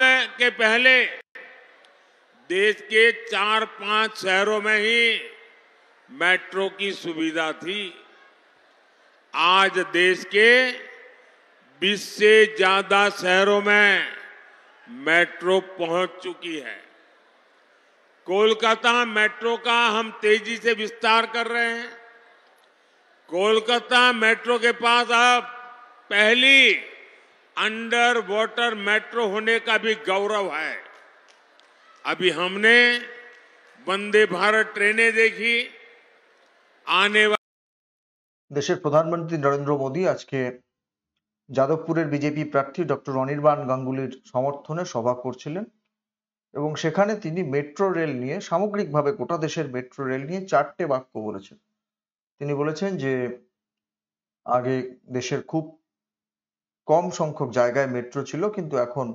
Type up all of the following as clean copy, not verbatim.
के पहले देश के 4-5 शहरों में ही मेट्रो की सुविधा थी। आज देश के 20 से ज्यादा शहरों में मेट्रो पहुंच चुकी है। कोलकाता मेट्रो का हम तेजी से विस्तार कर रहे हैं। कोलकाता मेट्रो के पास अब पहली अंडर वाटर मेट्रो होने का भी गौरव है। अभी हमने वंदे भारत ट्रेनें देखी। आने देशेर प्रधानमंत्री नरेंद्र मोदी आज के যাদবপুরের বিজেপি প্রার্থী ডক্টর অনির্বাণ গাঙ্গুলির সমর্থনে সভা করছিলেন এবং সেখানে তিনি মেট্রো রেল নিয়ে সামগ্রিকভাবে গোটা দেশের মেট্রো রেল নিয়ে 4টে বাক্য বলেছেন। তিনি বলেছেন যে আগে দেশের খুব কম সংখ্যক জায়গায় মেট্রো ছিল, কিন্তু এখন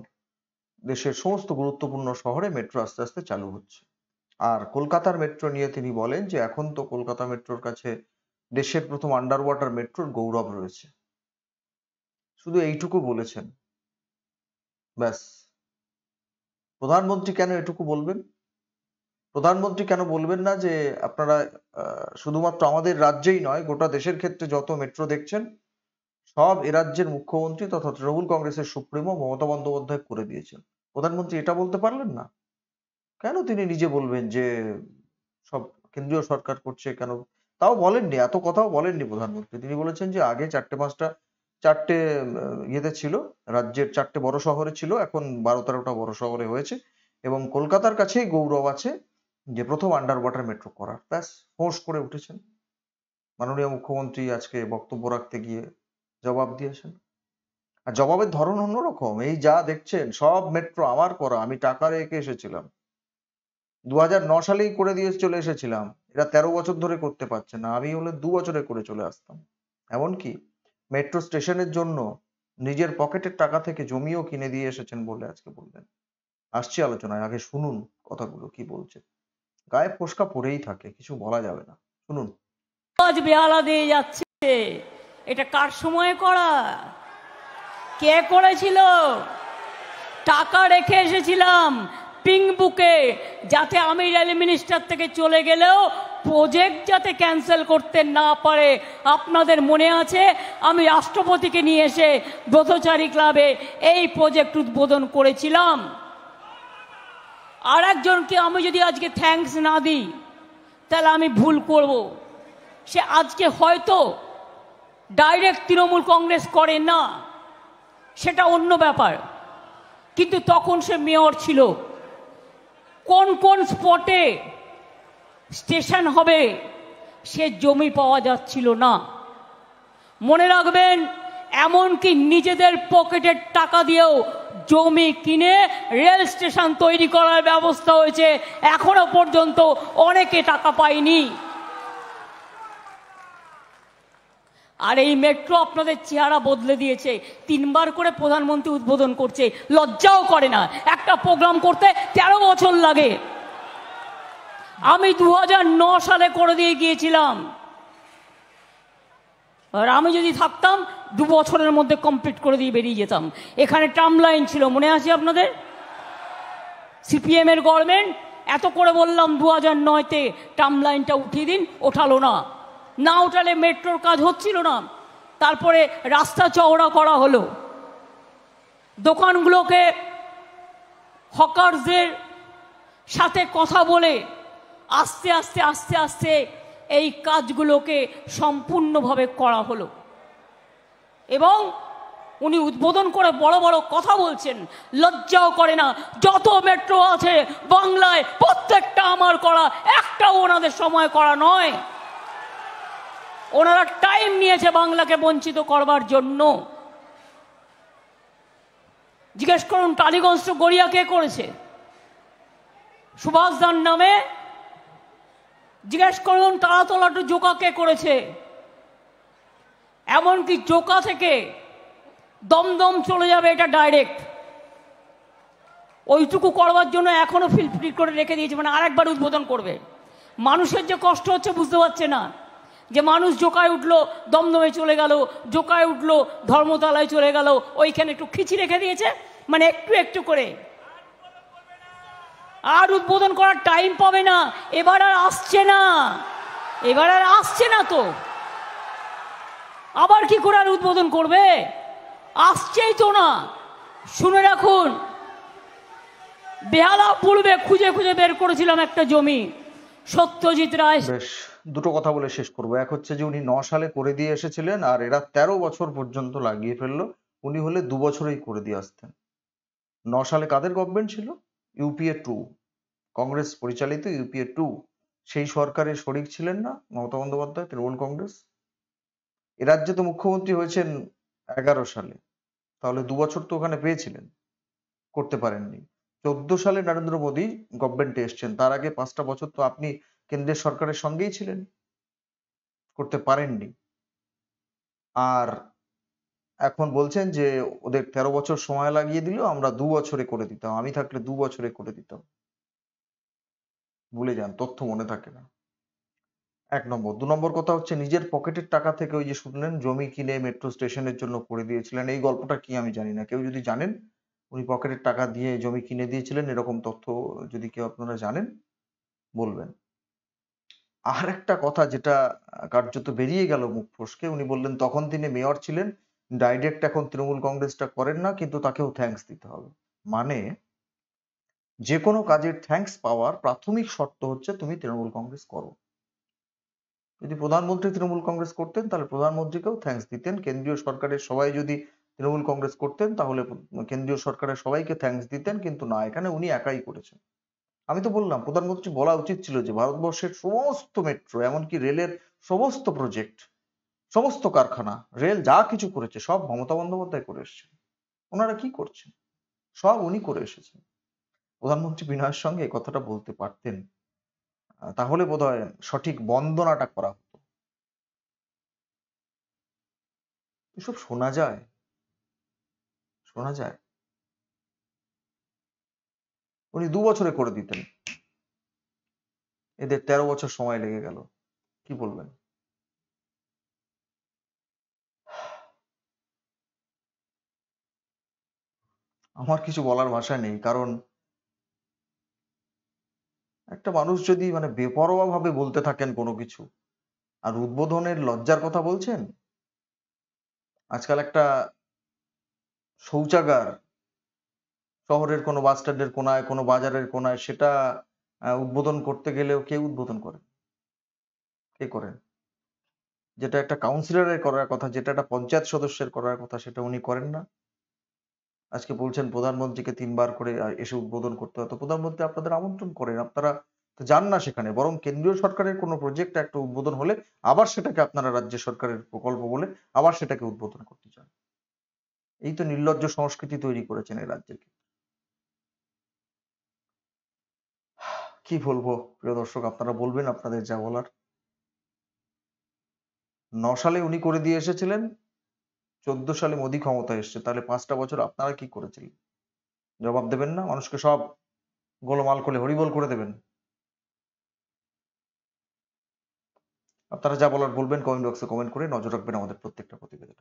দেশের সমস্ত গুরুত্বপূর্ণ শহরে মেট্রো আস্তে আস্তে চালু হচ্ছে। আর কলকাতার মেট্রো নিয়ে তিনি বলেন যে এখন তো কলকাতা মেট্রোর কাছে দেশের প্রথম আন্ডার ওয়াটার মেট্রোর গৌরব রয়েছে। শুধু এইটুকু বলেছেন, ব্যাস। প্রধানমন্ত্রী কেন এটুকু বলবেন? প্রধানমন্ত্রী কেন বলবেন না যে আপনারা শুধুমাত্র আমাদের রাজ্যেই নয়, গোটা দেশের ক্ষেত্রে যত মেট্রো দেখছেন সব এ রাজ্যের মুখ্যমন্ত্রী তথা তৃণমূল কংগ্রেসের সুপ্রিমো মমতা বন্দ্যোপাধ্যায় করে দিয়েছেন। প্রধানমন্ত্রী এটা বলতে পারলেন না? কেন তিনি নিজে বলবেন যে সব কেন্দ্রীয় সরকার করছে? কেন তাও বলেননি, এত কথাও বলেননি প্রধানমন্ত্রী। তিনি বলেছেন যে আগে 4টে ইয়েতে ছিল, রাজ্যের 4টে বড় শহরে ছিল, এখন 12-13টা বড় শহরে হয়েছে এবং কলকাতার কাছেই গৌরব আছে যে প্রথম আন্ডার ওয়াটার মেট্রো করার। ব্যাস, ফোঁস করে উঠেছেন। মাননীয় মুখ্যমন্ত্রী আজকে বক্তব্য রাখতে গিয়ে জবাব দিয়েছেন। আর জবাবের ধরন অন্যরকম। এই যা দেখছেন সব মেট্রো আমার করা, আমি টাকা রেখে এসেছিলাম, 2009 সালেই করে দিয়ে চলে এসেছিলাম, এরা 13 বছর ধরে করতে পারছে না, আমি হলে 2 বছরে করে চলে আসতাম। এমনকি মেট্রো স্টেশনের জন্য নিজের পকেটের টাকা থেকে জমিও কিনে দিয়ে এসেছেন বলে আজকে বললেন। আসছি আলোচনায়, আগে শুনুন কথাগুলো কি বলছে। গায়ে ফোসকা পড়েই থাকে, কিছু বলা যাবে না, শুনুন। আজ বেহালা দিয়ে যাচ্ছে, এটা কার সময় করা? কে করেছিল? টাকা রেখে এসেছিলাম পিঙ্ক বুকে, যাতে আমি রেল মিনিস্টার থেকে চলে গেলেও প্রজেক্ট যাতে ক্যান্সেল করতে না পারে। আপনাদের মনে আছে আমি রাষ্ট্রপতিকে নিয়ে এসে ব্রতচারী ক্লাবে এই প্রজেক্ট উদ্বোধন করেছিলাম। আর একজনকে আমি যদি আজকে থ্যাঙ্কস না দিই তাহলে আমি ভুল করব। সে আজকে হয়তো ডাইরেক্ট তৃণমূল কংগ্রেস করে না, সেটা অন্য ব্যাপার, কিন্তু তখন সে মেয়র ছিল। কোন কোন স্পটে স্টেশন হবে সে জমি পাওয়া যাচ্ছিল না। মনে রাখবেন, এমনকি নিজেদের পকেটের টাকা দিয়েও জমি কিনে রেল স্টেশন তৈরি করার ব্যবস্থা হয়েছে, এখনো পর্যন্ত অনেকে টাকা পায়নি। আর এই মেট্রো আপনাদের চেহারা বদলে দিয়েছে। 3 বার করে প্রধানমন্ত্রী উদ্বোধন করছে, লজ্জাও করে না। একটা প্রোগ্রাম করতে 13 বছর লাগে। আমি 2009 সালে করে দিয়ে গিয়েছিলাম, আর আমি যদি থাকতাম 2 বছরের মধ্যে কমপ্লিট করে দিয়ে বেরিয়ে যেতাম। এখানে ট্রাম লাইন ছিল, মনে আছে আপনাদের? সিপিএম এর গভর্নমেন্ট এত করে বললাম 2009-তে ট্রাম লাইনটা উঠিয়ে দিন, ওঠালো না। না ওঠালে মেট্রোর কাজ হচ্ছিল না। তারপরে রাস্তা চওড়া করা হলো, দোকানগুলোকে হকারদের সাথে কথা বলে আস্তে আস্তে আস্তে আস্তে এই কাজগুলোকে সম্পূর্ণভাবে করা হলো। এবং উনি উদ্বোধন করে বড় বড় কথা বলছেন, লজ্জাও করে না। যত মেট্রো আছে বাংলায় প্রত্যেকটা আমার করা, একটাও ওনাদের সময় করা নয়। ওনারা টাইম নিয়েছে বাংলাকে বঞ্চিত করবার জন্য। জিজ্ঞেস করুন টালিগঞ্জ টু গড়িয়া কে করেছে? সুভাষ দার নামে। জিজ্ঞেস করুন তারাতলা টু জোকা কে করেছে? এমনকি জোকা থেকে দমদম চলে যাবে, এটা ডাইরেক্ট। ওইটুকু করবার জন্য এখনো ফিল করে রেখে দিয়েছে, মানে আরেকবার উদ্বোধন করবে। মানুষের যে কষ্ট হচ্ছে বুঝতে পারছে না, যে মানুষ জোকায় উঠলো দমদমে চলে গেল, জোকায় উঠলো ধর্মতলায় চলে গেল, ওইখানে একটু খিচি রেখে দিয়েছে, মানে একটু একটু করে আর উদ্বোধন করার টাইম পাবে না, এবার আর আসছে না, এবার আর আসছে না তো আবার কি করে আর উদ্বোধন করবে? আসছেই তো না। শুনে রাখুন, বেহালা পূর্বে খুঁজে খুঁজে বের করেছিলাম একটা জমি, সত্যজিৎ রায়। বেশ, দুটো কথা বলে শেষ করবো। এক হচ্ছে যে উনি 9 সালে করে দিয়ে এসেছিলেন, আর এরা 13 বছর পর্যন্ত লাগিয়ে ফেললো। উনি হলে 2 বছরেই করে দিয়ে আসতেন। 9 সালে কাদের গভর্নমেন্ট ছিল? ইউপিএ 2, কংগ্রেস পরিচালিত ইউপিএ 2। সেই সরকারের শরিক ছিলেন না মমতা বন্দ্যোপাধ্যায়, তৃণমূল কংগ্রেস? এ রাজ্যে তো মুখ্যমন্ত্রী হয়েছেন 11 সালে, তাহলে 2 বছর তো ওখানে পেয়েছিলেন, করতে পারেননি। 14 সালে নরেন্দ্র মোদী গভর্নমেন্টে এসছেন, তার আগে 5টা বছর তো আপনি কেন্দ্রের সরকারের সঙ্গেই ছিলেন, করতে পারেননি। আর এখন বলছেন যে ওদের 13 বছর সময় লাগিয়ে দিল, আমরা 2 বছরে করে দিতাম, আমি থাকলে 2 বছরে করে দিতাম। ভুলে যান, তথ্য মনে থাকে না। 1 নম্বর। 2 নম্বর কথা হচ্ছে, নিজের পকেটের টাকা থেকে ওই যে শুনলেন জমি কিনে মেট্রো স্টেশনের জন্য করে দিয়েছিলেন, এই গল্পটা কি আমি জানি না। কেউ যদি জানেন উনি পকেটের টাকা দিয়ে জমি কিনে দিয়েছিলেন, এরকম তথ্য যদি কেউ আপনারা জানেন বলবেন। আর একটা কথা যেটা কার্যত বেরিয়ে গেল মুখ ফসকে, উনি বললেন তখন তিনি মেয়র ছিলেন, ডাইরেক্ট এখন তৃণমূল কংগ্রেসটা করেন না, কিন্তু তাকেও থ্যাঙ্কস দিতে হবে। মানে যে কোনো কাজের থ্যাঙ্কস পাওয়ার প্রাথমিক শর্ত হচ্ছে তুমি তৃণমূল কংগ্রেস করো। যদি প্রধানমন্ত্রী তৃণমূল কংগ্রেস করতেন তাহলে প্রধানমন্ত্রীকেও থ্যাঙ্কস দিতেন, কেন্দ্রীয় সরকারের সবাই যদি তৃণমূল কংগ্রেস করতেন তাহলে কেন্দ্রীয় সরকারের সবাইকে থ্যাঙ্কস দিতেন, কিন্তু না, এখানে উনি একাই করেছেন। আমি তো বললাম প্রধানমন্ত্রী বলা উচিত ছিল যে ভারতবর্ষের সমস্ত মেট্রো, এমনকি রেলের সমস্ত প্রজেক্ট, সমস্ত কারখানা, রেল যা কিছু করেছে সব মমতা বন্দ্যোপাধ্যায় করে এসেছেন। ওনারা কি করছেন? সব উনি করে এসেছেন। প্রধানমন্ত্রী বিনয়ের সঙ্গে এই কথাটা বলতে পারতেন, তাহলে বোধহয় সঠিক বন্দনাটা করা হতো। এসব শোনা যায়? শোনা যায়? উনি 2 বছরে করে দিতেন, এদের 13 বছর সময় লেগে গেল। কি বলবেন? আমার কিছু বলার ভাষা নেই, কারণ একটা মানুষ যদি মানে বেপরোয়া ভাবে বলতে থাকেন কোনো কিছু, আর উদ্বোধনের লজ্জার কথা বলছেন। আজকাল একটা শৌচাগার শহরের কোনো বাস স্ট্যান্ডের কোনায়, কোনো বাজারের কোনায়, সেটা উদ্বোধন করতে গেলেও কে উদ্বোধন করেন? কে করেন? যেটা একটা কাউন্সিলরের করার কথা, যেটা একটা পঞ্চায়েত সদস্যের করার কথা, সেটা উনি করেন না। আজকে বলছেন প্রধানমন্ত্রীকে 3 বার করে এসে উদ্বোধন করতে হয়। তো প্রধানমন্ত্রী আপনাদের আমন্ত্রণ করেন, আপনারা তো যান না সেখানে, বরং কেন্দ্রীয় সরকারের কোনো প্রজেক্ট একটা উদ্বোধন হলে আবার সেটাকে আপনারা রাজ্য সরকারের প্রকল্প বলে আবার সেটাকে উদ্বোধন করতে চান। এই তো নির্লজ্জ সংস্কৃতি তৈরি করেছেন এই রাজ্যে। কি বলবো প্রিয় দর্শক, আপনারা বলবেন আপনাদের যা বলার। 9 সালে উনি করে দিয়ে এসেছিলেন, 14 সালে মোদী ক্ষমতায় এসছে, তাহলে 5টা বছর আপনারা কি করেছিলেন? জবাব দেবেন না? মানুষকে সব গোলমাল করে হরিবোল করে দেবেন? আপনারা যা বলার বলবেন কমেন্ট বক্সে কমেন্ট করে, নজর রাখবেন আমাদের প্রত্যেকটা প্রতিবেদন।